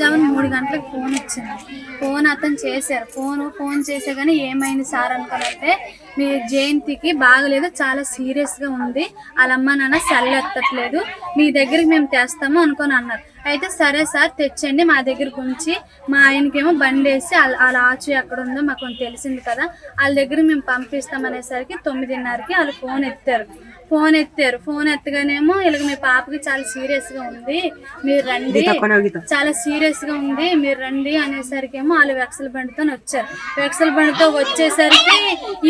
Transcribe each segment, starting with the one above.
జామున 3 గంటలకు ఫోన్ వచ్చింది. ఫోన్ అతను చేశారు. ఫోన్ చేసే కానీ ఏమైంది సార్ అనుకున్నట్టే, మీ జయంతికి బాగలేదు, చాలా సీరియస్గా ఉంది, వాళ్ళ అమ్మ నాన్న సెల్ ఎత్తట్లేదు, మీ దగ్గరికి మేము తెస్తాము అనుకొని అన్నారు. అయితే సరే సార్ తెచ్చండి, మా దగ్గరకు ఉంచి మా ఆయనకేమో బండి వేసి వాళ్ళ ఆచు ఎక్కడ ఉందో మాకు తెలిసింది కదా, వాళ్ళ దగ్గర మేము పంపిస్తామనేసరికి 9:30కి వాళ్ళు ఫోన్ ఎత్తగానేమో ఇలాగ మీ పాపకి చాలా సీరియస్గా ఉంది, మీరు రండి, చాలా సీరియస్గా ఉంది, మీరు రండి అనేసరికి ఏమో వాళ్ళు వెక్సల్ బండితో వచ్చారు. వెక్సల్ బండితో వచ్చేసరికి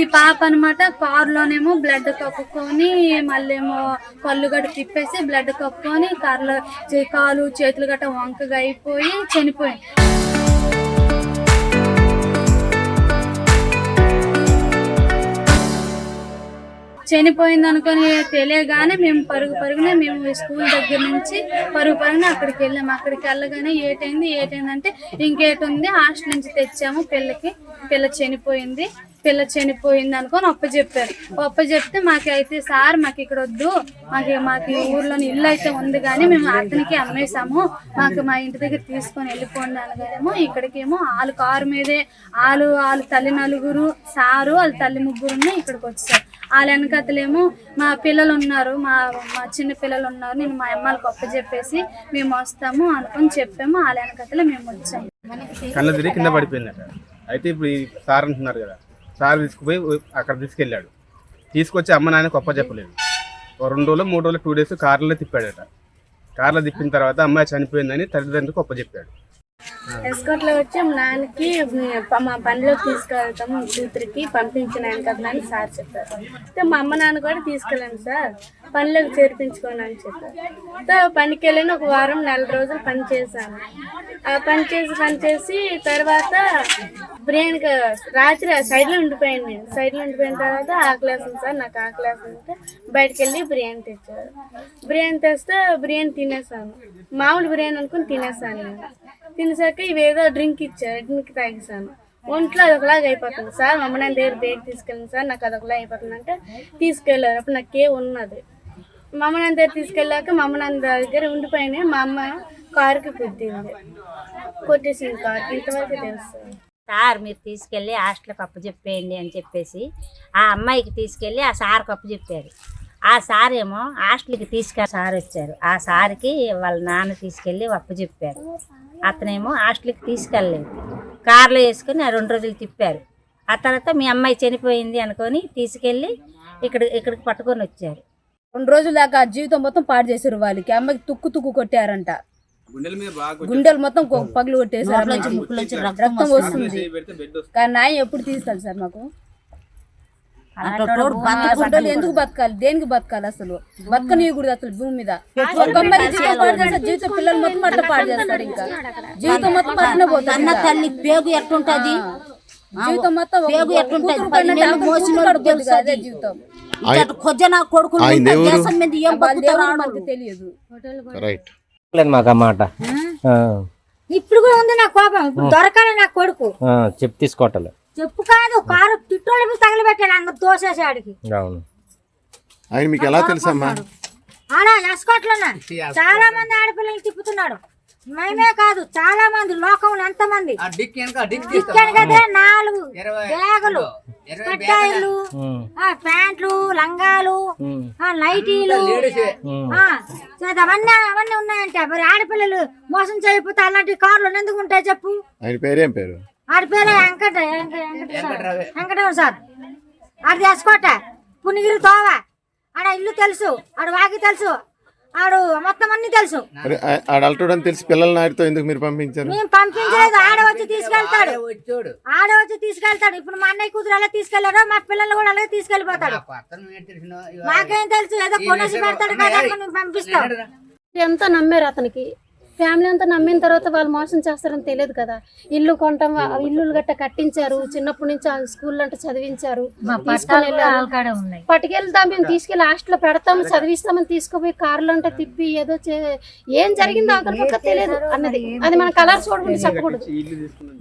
ఈ పాప అనమాట కారులోనేమో బ్లడ్ కప్పుకొని, మళ్ళీ ఏమో కళ్ళు గట్ట తిప్పేసి బ్లడ్ కప్పుకొని కారులో కాలు చేతులు గట్ట వంకగా అయిపోయి చనిపోయింది. చనిపోయింది అనుకొని తెలియగానే మేము పరుగున మేము స్కూల్ దగ్గర నుంచి పరుగున అక్కడికి వెళ్ళాము. అక్కడికి వెళ్ళగానే ఏటైంది అంటే ఇంకేటుంది, హాస్టల్ నుంచి తెచ్చాము, పిల్ల చనిపోయింది అనుకొని ఒప్పచెప్తే మాకైతే సార్ మాకు ఇక్కడ వద్దు, మాకు ఊర్లోని ఇల్లు అయితే ఉంది కానీ మేము అతనికి అమ్మేసాము, మాకు మా ఇంటి దగ్గర తీసుకొని వెళ్ళిపోండి అనగానేమో ఇక్కడికేమో వాళ్ళ కారు మీదే వాళ్ళ తల్లి 4 సారు వాళ్ళ తల్లి 3 ఇక్కడికి వచ్చారు. వాళ్ళ వెనకతలేమో మా పిల్లలు ఉన్నారు, మా చిన్న పిల్లలు ఉన్నారు, నేను మా అమ్మాయికి ఒప్పచెప్పేసి మేము వస్తాము అనుకొని చెప్పాము. వాళ్ళ వెనకతలే మేము వచ్చాము. కళ్ళు తిరిగి కింద పడిపోయిందట. అయితే ఇప్పుడు ఈ సార్ అంటున్నారు కదా, సార్ తీసుకుపోయి అక్కడ తీసుకెళ్ళాడు. తీసుకొచ్చి అమ్మ నాన్నకి ఒప్పచెప్పలేదు. 2 రోజులు 3 రోజులు 2 డేస్ కార్లో తిప్పాడట. కార్లో తిప్పిన తర్వాత అమ్మాయి చనిపోయిందని తల్లిదండ్రులకు ఒప్పచెప్పాడు. ఎస్కాట్లో వచ్చి నాన్నకి మా పనిలోకి తీసుకెళ్తాము, కూతురికి పంపించిన కదా అని సార్ చెప్పారు. అయితే మా అమ్మ నాన్న కూడా తీసుకెళ్ళాను సార్, పనిలోకి చేర్పించుకోండి అని చెప్పారు. పనికి వెళ్ళిన 1 వారం 4 రోజులు పని చేశాను. పని చేసి తర్వాత బ్రెయిన్కి రాత్రి సైడ్లో ఉండిపోయాను. నేను సైడ్లో ఉండిపోయిన తర్వాత ఆకలేస్తుంది సార్, నాకు ఆకలేస్తుంది అంటే బయటకు వెళ్ళి బిర్యానీ తెచ్చారు. బిర్యానీ తెస్తే బిర్యానీ తినేసాను, మామూలు బిర్యానీ అనుకుని తినేసాను. నేను తినేసాక ఇవేదో డ్రింక్ ఇచ్చారు, డ్రింక్ తాగేసాను. ఒంట్లో అదొకలాగా అయిపోతుంది సార్, మా అమ్మ నాన్న దగ్గర బేగ్ తీసుకెళ్ళింది సార్, నాకు అదొకలా అయిపోతుంది అంటే తీసుకెళ్ళారు. అప్పుడు నాకే ఉన్నది. మా అమ్మ నాన్న దగ్గర తీసుకెళ్ళాక మా అమ్మ నాన్న దగ్గర ఉండిపోయినాయి. మా అమ్మ కారుకి కొట్టేసింది కారు, ఇంతవరకు తెలుస్తుంది సార్. మీరు తీసుకెళ్ళి హాస్టల్కి అప్పచెప్పేయండి అని చెప్పేసి ఆ అమ్మాయికి తీసుకెళ్ళి ఆ సార్కి అప్పచెప్పారు. ఆ సార్ ఏమో హాస్టల్కి సార్ వచ్చారు. ఆ సార్కి వాళ్ళ నాన్న తీసుకెళ్ళి అప్పచెప్పారు. అతనేమో హాస్టల్కి తీసుకెళ్ళలేదు, కార్లో వేసుకొని 2 రోజులు తిప్పారు. ఆ తర్వాత మీ అమ్మాయి చనిపోయింది అనుకొని తీసుకెళ్ళి ఇక్కడికి పట్టుకొని వచ్చారు. 2 రోజుల దాకా జీవితం మొత్తం పాడు చేశారు. వాళ్ళకి అమ్మకి తుక్కు కొట్టారంట, గుండెలు మొత్తం పగులు కొట్టేశారు, రక్తం వస్తుంది. కానీ న్యాయం ఎప్పుడు తీస్తారు సార్ మాకు? ఎందుకు బతకాలి, దేనికి బతకాలి, అసలు బతకనీయకూడదు అసలు భూమి మీద. జీవితం పాడు చేస్తారు, జీవితం పిల్లలు మొత్తం అట్లా పాడు చేస్తారు, ఇంకా జీవితం మొత్తం పట్టిన పోతుంది. తల్లి పేగు ఎట్టుంటది, జీవితం మొత్తం అదే జీవితం. తెలియదు మాకన్నమాట. ఇప్పుడు కూడా ఉంది నా కోపం, దొరకాలి నా కొడుకు. చెప్పు తీసుకోవట్లేదు, చెప్పు కాదు, కారు తిట్టోళ్ళ తగలబెట్టాడు, అందరు దోసేసాడికి. ఆయన మీకు ఎలా తెలుసమ్మా? ఆడ ఎస్కోట్లోనే చాలా మంది ఆడపిల్లలు తిప్పుతున్నాడు. మేమే కాదు, చాలా మంది లోకంలో ఎంతమంది. 4 బ్యాగులు, కట్టాయిలు, ప్యాంట్లు, లంగాలు, నైటీలు అవన్నీ ఉన్నాయంటే మరి ఆడపిల్లలు మోసం చేయకపోతే అలాంటి కార్లు ఎందుకు ఉంటాయి చెప్పు? ఆయన పేరేం పేరు? ఆడి పేరు వెంకటరావు సార్. ఆడి ఎస్కోట, పునిగిరి తోవ, ఆడ ఇల్లు తెలుసు, ఆడ వాకి తెలుసు, ఆడు మొత్తం అన్ని తెలుసు. ఆడల్టోడని తెలిసి పిల్లల నాటితో ఎందుకు మీరు పంపించారు? మేము పంపించలేదు, ఆడ వచ్చి తీసుకెళ్తాడు. ఇప్పుడు మా అన్నయ్య కూతురు అలా తీసుకెళ్లారో మా పిల్లలు కూడా అలాగే తీసుకెళ్లిపోతాడు. మాకేం తెలుసు, ఏదో కొనేసి పెడతాడు కదా మేము పంపిస్తాం. ఎంత నమ్మారు అతనికి, ఫ్యామిలీ అంతా నమ్మిన తర్వాత వాళ్ళు మోసం చేస్తారని తెలియదు కదా. ఇల్లు కొంటాం, ఇల్లు గట్ట కట్టించారు, చిన్నప్పటి నుంచి స్కూల్లో అంటే చదివించారు, పట్టుకెళ్తాం, మేము తీసుకెళ్ళి హాస్టల్లో పెడతాము, చదివిస్తామని తీసుకుపోయి కార్లో అంటే తిప్పి ఏదో ఏం జరిగిందో అతనికి తెలియదు అన్నది. అది మన కలర్ చూడకుండా చెప్పకూడదు.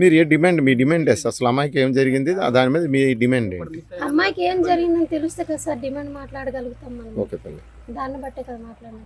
మీరు ఏ డిమాండ్, మీ డిమాండ్ అసలు అమ్మాయికి ఏం జరిగింది, దాని మీద మీ డిమాండ్ ఏంటి? అమ్మాయికి ఏం జరిగిందని తెలిస్తే కదా సార్ డిమాండ్ మాట్లాడగలుగుతాం మనం, దాన్ని బట్టే కదా మాట్లాడాలి.